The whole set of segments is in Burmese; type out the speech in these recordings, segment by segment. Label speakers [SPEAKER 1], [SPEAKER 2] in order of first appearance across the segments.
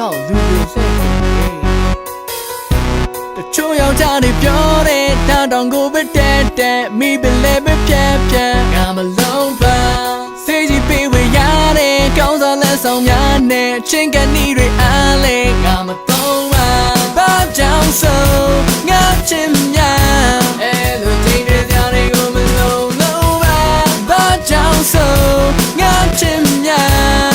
[SPEAKER 1] နောက်လူတွေဆက်တချို့ယောက်ျားတွေပြောတယ်တောင်တောင်ကိုပဲတက်မိပဲလဲပဲပြက်ငါမလုံးပါစေးကြီးပေးဝေရတယ်ကောင်းစားလက်ဆောင်များနဲ့ချင်းကန်နီတွေအားလဲငါမသုံးပါဘာကြောင့်ဆိုငါချင်များအဲ့လိုချိန်တွေကြားတွေကိုမလုံးလုံးပါဘာကြောင့်ဆိုငါချင်များ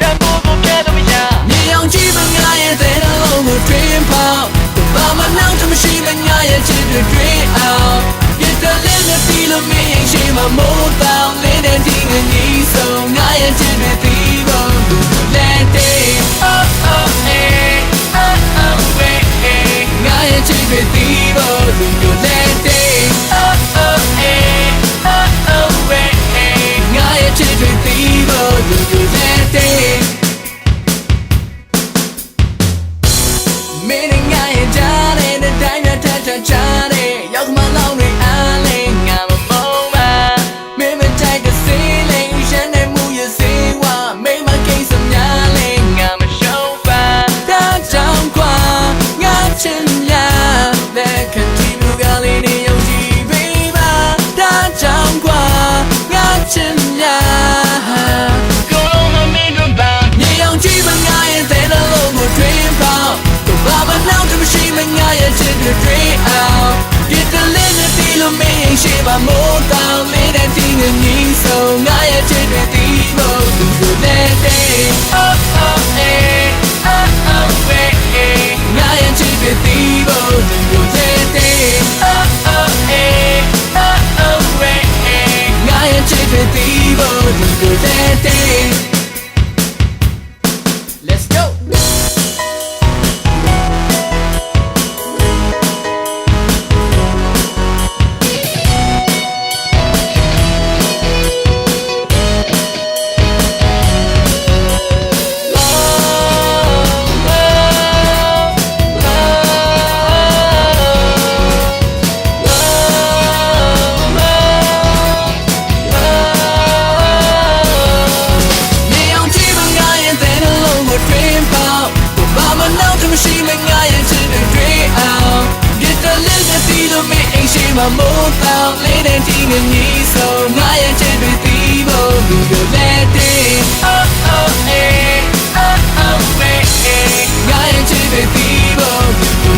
[SPEAKER 1] တန်ဖိုးကိုပြတော့မရမြေအောင်ကြည့်မငါရဲ့တဲ့လုံးကိုထွင်ပေါက်ဘာမှနောက်မရှိမငါရဲ့ချစ်တွေတွေ့အောင်ပြတ်တဲ့လက်နဲ့တီးလို့မင်းရှိမှမိုးတောင်လေးတဲ့ဒီငင်းကြီးဆုံးငါရဲ့ချစ်တွေတီးဖို့လက်တေး oh oh hey oh oh hey ငါရဲ့ချစ်တွေတီးဖို့လက်တေး oh oh hey oh oh hey ငါရဲ့ချစ်တွေတီးဖို့လက်တေးမင်းငါရဲ့ကြားတဲ့တိုင်းနဲ့ထထချားတဲ့ရောက်မှလောင်းတွေအားလဲငါမမုန်းပါမင်းမကြိုက်တဲ့စေးလေးရန်တဲ့မှုရစေးဝမိမကိစ္စများလဲငါမရှုံးပါဒါကြောင့်ကွာငါချင်များတဲ့ခတိလူကလေးတွေယုံကြည်ပေးပါဒါကြောင့်ကွာငါချင်များကိုလုံးမမင်းတို့ပါမြေအောင်ကြည့်မငါရဲ့တဲ့လုံးကိုထွင်ပေါက်ဘာမှနောက်မရှိမငါရဲ့ချစ်တွေတွေ့အောင်ဒီတလေးနဲ့တီးလို့မင်းရှိပါမိုးတောင်လေးတဲ့ဒီငင်းကြီးဆုံးငါရဲ့ချစ်တွေတီးဖို့လက်တေး oh oh hey oh oh hey ငါရဲ့ချစ်တွေတီးဖို့လက်တေး oh oh hey oh oh hey ငါရဲ့ချစ်တွေတီးဖို့လက်တေး Let's goမရှိမငါရဲ့ချစ်တွေတွေ့အောင်ဒီတလေးနဲ့တီးလို့မင်းအိမ်ရှိမှမိုးတောင်လေးတဲ့ဒီငင်းကြီးဆုံးငါရဲ့ချစ်တွေတီးဖို့လက်တေး oh oh hey oh oh hey ငါရဲ့ချစ်တွေတီးဖို့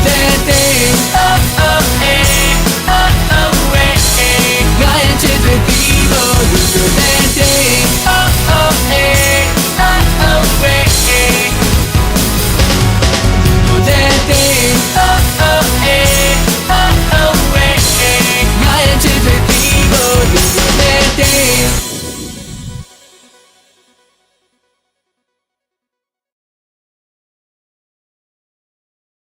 [SPEAKER 1] လက်တေး oh oh hey oh oh hey ငါရဲ့ချစ်တွေတီးဖို့လက်တေး